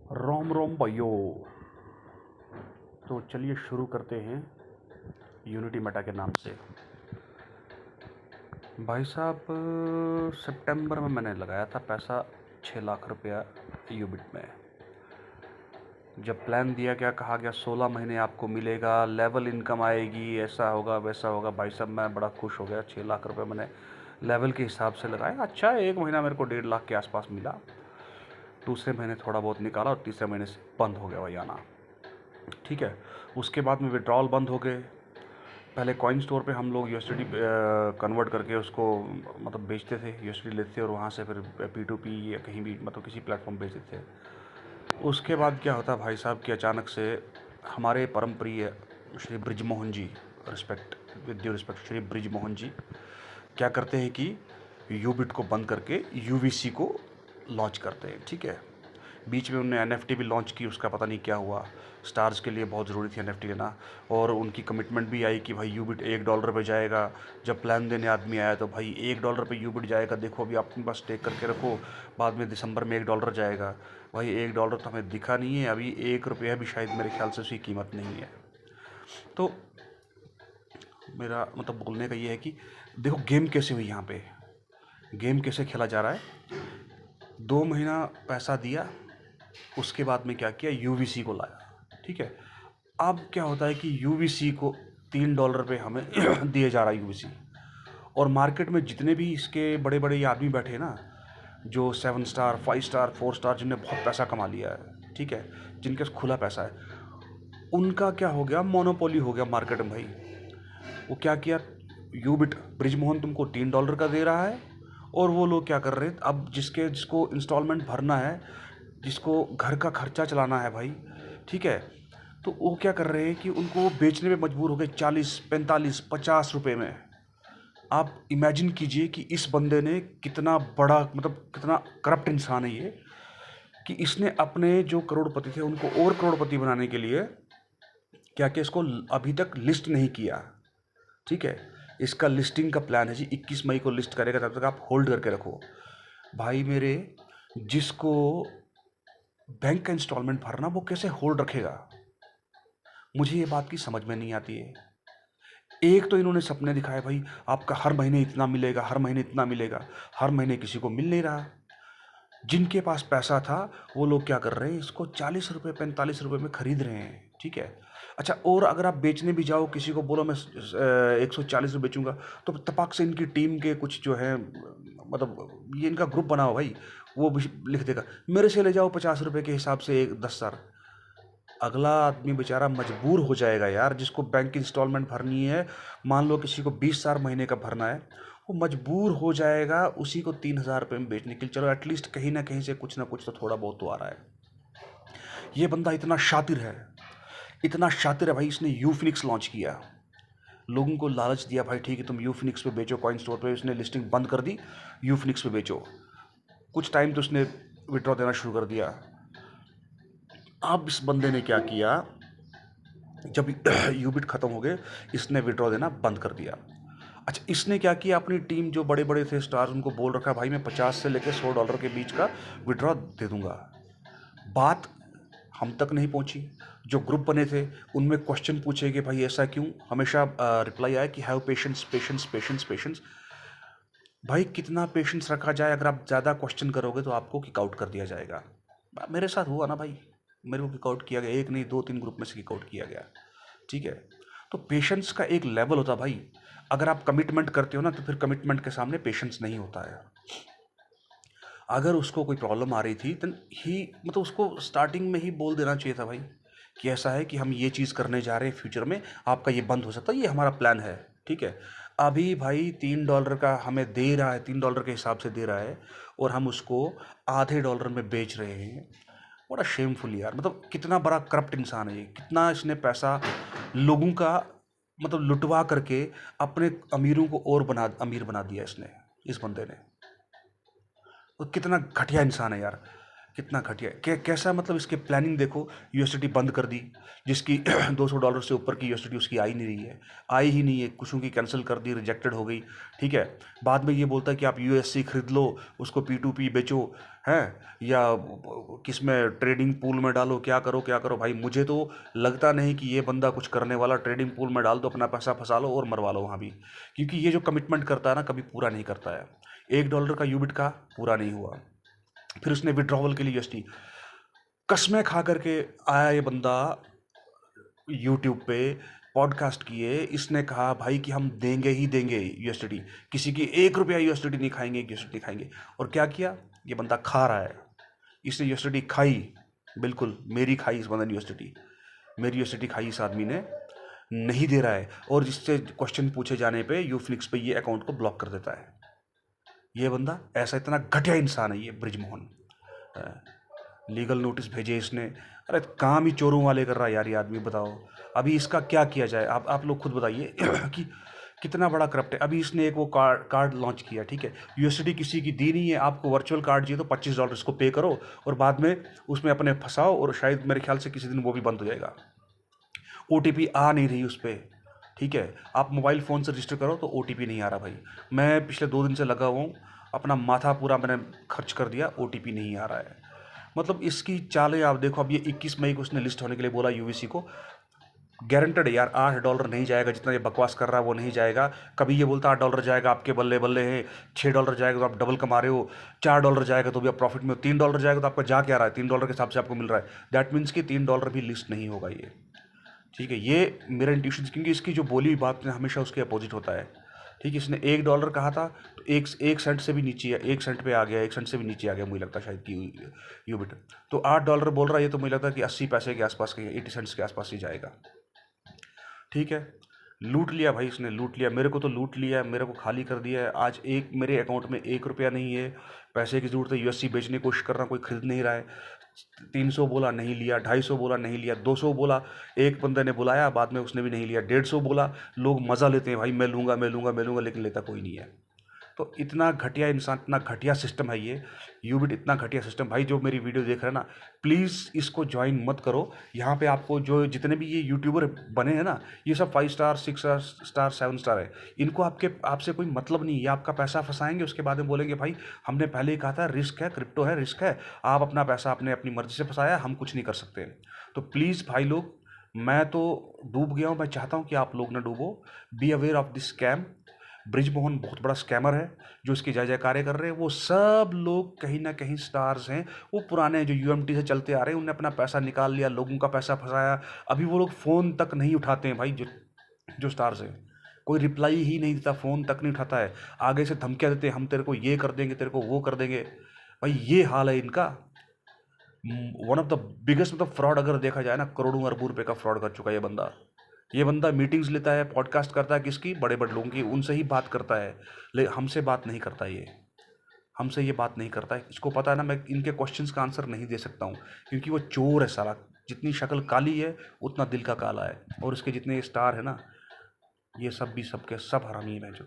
रोम रोम भाइयों। तो चलिए शुरू करते हैं यूनिटी मेटा के नाम से। भाई साहब, सितंबर में मैंने लगाया था पैसा 6 लाख रुपया यूबिट में। जब प्लान दिया गया, कहा गया 16 महीने आपको मिलेगा, लेवल इनकम आएगी, ऐसा होगा वैसा होगा, भाई साहब मैं बड़ा खुश हो गया। 6 लाख रुपये मैंने लेवल के हिसाब से लगाया। अच्छा, एक महीना मेरे को 1.5 लाख के आसपास मिला। दूसरे महीने थोड़ा बहुत निकाला और तीसरे महीने से बंद हो गया भाई आना। ठीक है, उसके बाद में विड्रॉल बंद हो गए। पहले कॉइन स्टोर पे हम लोग यूएसडी कन्वर्ट करके उसको मतलब बेचते थे, यूएसडी लेते थे और वहाँ से फिर P2P या कहीं भी मतलब किसी प्लेटफॉर्म बेचते थे। उसके बाद क्या होता भाई साहब कि अचानक से हमारे परम प्रिय Shri Brijmohan ji, respect with due respect, Shri Brijmohan ji क्या करते हैं कि यूबिट को बंद करके यूवीसी को लॉन्च करते हैं। ठीक है, बीच में उन्होंने एनएफटी भी लॉन्च की, उसका पता नहीं क्या हुआ। स्टार्स के लिए बहुत ज़रूरी थी एनएफटी लेना, और उनकी कमिटमेंट भी आई कि भाई यूबिट $1 पे जाएगा। जब प्लान देने आदमी आया तो भाई $1 पे यूबिट जाएगा, देखो अभी अपने पास टेक करके रखो, बाद में दिसंबर में $1 जाएगा। भाई $1 तो हमें दिखा नहीं है अभी, ₹1 भी शायद मेरे ख्याल से उसकी कीमत नहीं है। तो मेरा मतलब बोलने का ये है कि देखो गेम कैसे हुई यहाँ पे, गेम कैसे खेला जा रहा है। 2 महीना पैसा दिया, उसके बाद में क्या किया, यूवीसी को लाया। ठीक है, अब क्या होता है कि यूवीसी को $3 पे हमें दिए जा रहा है यूवीसी। और मार्केट में जितने भी इसके बड़े बड़े ये आदमी बैठे हैं ना, जो 7 स्टार 5 स्टार 4 स्टार जिनने बहुत पैसा कमा लिया है, ठीक है, जिनके पास खुला पैसा है, उनका क्या हो गया, मोनोपोली हो गया मार्केट में भाई। वो क्या किया, यूबिट ब्रिजमोहन तुमको $3 का दे रहा है, और वो लोग क्या कर रहे हैं, अब जिसको इंस्टॉलमेंट भरना है, जिसको घर का खर्चा चलाना है भाई, ठीक है, तो वो क्या कर रहे हैं कि उनको वो बेचने में मजबूर हो गए 40 45 50 रुपए में। आप इमेजिन कीजिए कि इस बंदे ने कितना बड़ा मतलब कितना करप्ट इंसान है ये, कि इसने अपने जो करोड़पति थे उनको और करोड़पति बनाने के लिए क्या क्या इसको अभी तक लिस्ट नहीं किया। ठीक है, इसका लिस्टिंग का प्लान है जी, 21 मई को लिस्ट करेगा, तब तक आप होल्ड करके रखो भाई मेरे। जिसको बैंक का इंस्टॉलमेंट भरना, वो कैसे होल्ड रखेगा, मुझे ये बात की समझ में नहीं आती है। एक तो इन्होंने सपने दिखाए भाई, आपका हर महीने इतना मिलेगा, हर महीने इतना मिलेगा, हर महीने किसी को मिल नहीं रहा। जिनके पास पैसा था वो लोग क्या कर रहे हैं, इसको 40 रुपये 45 रुपये में खरीद रहे हैं। ठीक है, अच्छा, और अगर आप बेचने भी जाओ, किसी को बोलो मैं 140 रुपये बेचूंगा, तो तपाक से इनकी टीम के कुछ जो है मतलब ये इनका ग्रुप बनाओ भाई, वो भी लिख देगा मेरे से ले जाओ 50 रुपये के हिसाब से 10 साल। अगला आदमी बेचारा मजबूर हो जाएगा यार, जिसको बैंक की इंस्टॉलमेंट भरनी है, मान लो किसी को 20 साल महीने का भरना है, वो मजबूर हो जाएगा उसी को 3,000 रुपये में बेचने के लिए। चलो एटलीस्ट कहीं ना कहीं से कुछ ना कुछ तो थोड़ा बहुत तो आ रहा है। ये बंदा इतना शातिर है, इतना शातिर है भाई, इसने यूफिनिक्स लॉन्च किया, लोगों को लालच दिया भाई ठीक है तुम यूफिनिक्स पे बेचो, कॉइन स्टोर पे उसने लिस्टिंग बंद कर दी, यूफिनिक्स पे बेचो। कुछ टाइम तो उसने विड्रॉ देना शुरू कर दिया। अब इस बंदे ने क्या किया, जब यूबिट ख़त्म हो गए, इसने विड्रॉ देना बंद कर दिया। अच्छा, इसने क्या किया, अपनी टीम जो बड़े बड़े थे स्टार्स, उनको बोल रखा भाई मैं 50 से लेकर $100 के बीच का विड्रॉ दे दूंगा। बात हम तक नहीं पहुंची। जो ग्रुप बने थे उनमें क्वेश्चन पूछे कि भाई ऐसा क्यों, हमेशा रिप्लाई आया कि have patience patience patience patience. भाई कितना पेशेंस रखा जाए, अगर आप ज़्यादा क्वेश्चन करोगे तो आपको किक आउट कर दिया जाएगा। मेरे साथ हुआ ना भाई, मेरे को किक आउट किया गया, एक नहीं 2 3 ग्रुप में से किक आउट किया गया। ठीक है, तो पेशेंस का एक लेवल होता है भाई। अगर आप कमिटमेंट करते हो ना, तो फिर कमिटमेंट के सामने पेशेंस नहीं होता है। अगर उसको कोई प्रॉब्लम आ रही थी तो ही मतलब उसको स्टार्टिंग में ही बोल देना चाहिए था भाई, कि ऐसा है कि हम ये चीज़ करने जा रहे हैं फ्यूचर में, आपका ये बंद हो सकता है, ये हमारा प्लान है। ठीक है, अभी भाई $3 का हमें दे रहा है, $3 के हिसाब से दे रहा है, और हम उसको आधे डॉलर में बेच रहे हैं। बड़ा शेमफुल यार, मतलब कितना बड़ा करप्ट इंसान है ये, कितना इसने पैसा लोगों का मतलब लुटवा करके अपने अमीरों को और अमीर बना दिया इसने, इस बंदे ने। वो कितना घटिया इंसान है यार, कितना घटिया कैसा, मतलब इसके प्लानिंग देखो। यूएसडी बंद कर दी, जिसकी $200 से ऊपर की यूएसडी उसकी आई नहीं रही है, आई ही नहीं है, कुछों की कैंसिल कर दी, रिजेक्टेड हो गई। ठीक है, बाद में ये बोलता है कि आप यूएससी खरीद लो, उसको P2P बेचो, हैं, या किस में ट्रेडिंग पूल में डालो, क्या करो भाई। मुझे तो लगता नहीं कि ये बंदा कुछ करने वाला। ट्रेडिंग पूल में डाल दो, अपना पैसा फंसा लो और मरवा लो वहाँ भी, क्योंकि ये जो कमिटमेंट करता है ना, कभी पूरा नहीं करता है। $1 का यूबिट का पूरा नहीं हुआ, फिर उसने विड्रॉवल के लिए यूएसडी कसमें खा करके आया ये बंदा यूट्यूब पे, पॉडकास्ट किए, इसने कहा भाई कि हम देंगे ही देंगे यूएसडी, किसी की $1 यूएसडी नहीं खाएंगे, यूएसडी खाएंगे। और क्या किया ये बंदा, खा रहा है। इसने यूएसडी खाई, बिल्कुल मेरी खाई इस बंदे ने यूएसडी, मेरी यूएसडी खाई इस आदमी ने, नहीं दे रहा है। और जिससे क्वेश्चन पूछे जाने पे यूफ्लिक्स पे ये अकाउंट को ब्लॉक कर देता है। ये बंदा ऐसा इतना घटिया इंसान है ये ब्रिजमोहन। लीगल नोटिस भेजे इसने। अरे काम ही चोरों वाले कर रहा है यार ये आदमी, बताओ अभी इसका क्या किया जाए। आप लोग खुद बताइए कि कितना बड़ा करप्ट है। अभी इसने एक वो कार्ड लॉन्च किया, ठीक है, यूएसडी किसी की दी नहीं है, आपको वर्चुअल कार्ड चाहिए तो $25 इसको पे करो और बाद में उसमें अपने फंसाओ, और शायद मेरे ख्याल से किसी दिन वो भी बंद हो जाएगा। OTP आ नहीं रही उस पर, ठीक है, आप मोबाइल फ़ोन से रजिस्टर करो तो OTP नहीं आ रहा भाई। मैं पिछले 2 दिन से लगा हुआ हूँ, अपना माथा पूरा मैंने खर्च कर दिया, OTP नहीं आ रहा है। मतलब इसकी चालें आप देखो। अब ये 21 मई को उसने लिस्ट होने के लिए बोला यूवीसी को, गारंटेड है यार $8 नहीं जाएगा, जितना ये बकवास कर रहा है वो नहीं जाएगा। कभी ये बोलता $8 जाएगा, आपके बल्ले बल्ले हैं, $6 जाएगा तो आप डबल कमा रहे हो, $4 जाएगा तो भी आप प्रॉफिट में हो, $3 जाएगा तो आपका जा क्या रहा है, $3 के हिसाब से आपको मिल रहा है। दैट मीन्स कि $3 भी लिस्ट नहीं होगा ये, ठीक है। ये मेरा इंट्यूशन, क्योंकि इसकी जो बोली हुई बात है हमेशा उसके अपोजिट होता है, ठीक है। इसने $1 कहा था तो एक सेंट से भी नीचे, 1 सेंट पे आ गया, 1 सेंट से भी नीचे आ गया मुझे लगता है शायद कि यूबिट। तो $8 बोल रहा है ये, तो मुझे लगता है कि 80 पैसे के आसपास के, 80 सेंट्स के आसपास ही जाएगा, ठीक है। लूट लिया भाई इसने, लूट लिया, मेरे को तो लूट लिया, मेरे को खाली कर दिया है। आज एक मेरे अकाउंट में $1 नहीं है, पैसे की ज़रूरत है, यूएससी बेचने की कोशिश कर रहा हूँ, कोई खरीद नहीं रहा है। 300 बोला नहीं लिया, 250 बोला नहीं लिया, 200 बोला, एक बंदे ने बुलाया बाद में उसने भी नहीं लिया, 150 बोला। लोग मज़ा लेते हैं भाई, मैं लूँगा मैं लूँगा मैं लूँगा, लेकिन लेता कोई नहीं है। तो इतना घटिया इंसान, इतना घटिया सिस्टम है ये यूबिट, इतना घटिया सिस्टम। भाई जो मेरी वीडियो देख रहे हैं ना, प्लीज़ इसको ज्वाइन मत करो। यहाँ पे आपको जो जितने भी ये यूट्यूबर बने हैं ना, ये सब 5 स्टार 6 स्टार 7 स्टार है। इनको आपसे कोई मतलब नहीं, ये आपका पैसा फंसाएंगे, उसके बाद में बोलेंगे भाई हमने पहले ही कहा था रिस्क है, क्रिप्टो है, रिस्क है, आप अपना पैसा आपने अपनी मर्जी से फंसाया, हम कुछ नहीं कर सकते। तो प्लीज़ भाई लोग, मैं तो डूब गया हूँ, मैं चाहता हूँ कि आप लोग ना डूबो। Be aware of this scam. Brijmohan बहुत बड़ा स्कैमर है, जो इसकी जय जयकारे कर रहे हैं वो सब लोग कहीं ना कहीं स्टार्स हैं। वो पुराने जो यूएमटी से चलते आ रहे हैं, उन्होंने अपना पैसा निकाल लिया, लोगों का पैसा फंसाया। अभी वो लोग फ़ोन तक नहीं उठाते हैं भाई, जो जो स्टार्स हैं, कोई रिप्लाई ही नहीं देता, फ़ोन तक नहीं उठाता है। आगे से धमकियाँ देते हैं, हम तेरे को ये कर देंगे, तेरे को वो कर देंगे। भाई ये हाल है इनका। वन ऑफ द बिगेस्ट, मतलब फ्रॉड अगर देखा जाए ना, करोड़ों अरबों रुपए का फ्रॉड कर चुका है ये बंदा। ये बंदा मीटिंग्स लेता है, पॉडकास्ट करता है, किसकी, बड़े बड़े लोगों की, उनसे ही बात करता है, लेकिन हमसे बात नहीं करता ये, हमसे ये बात नहीं करता है। इसको पता है ना, मैं इनके क्वेश्चंस का आंसर नहीं दे सकता हूँ, क्योंकि वो चोर है साला। जितनी शक्ल काली है उतना दिल का काला है, और इसके जितने स्टार है ना, ये सब भी सबके सब हरामी है जो।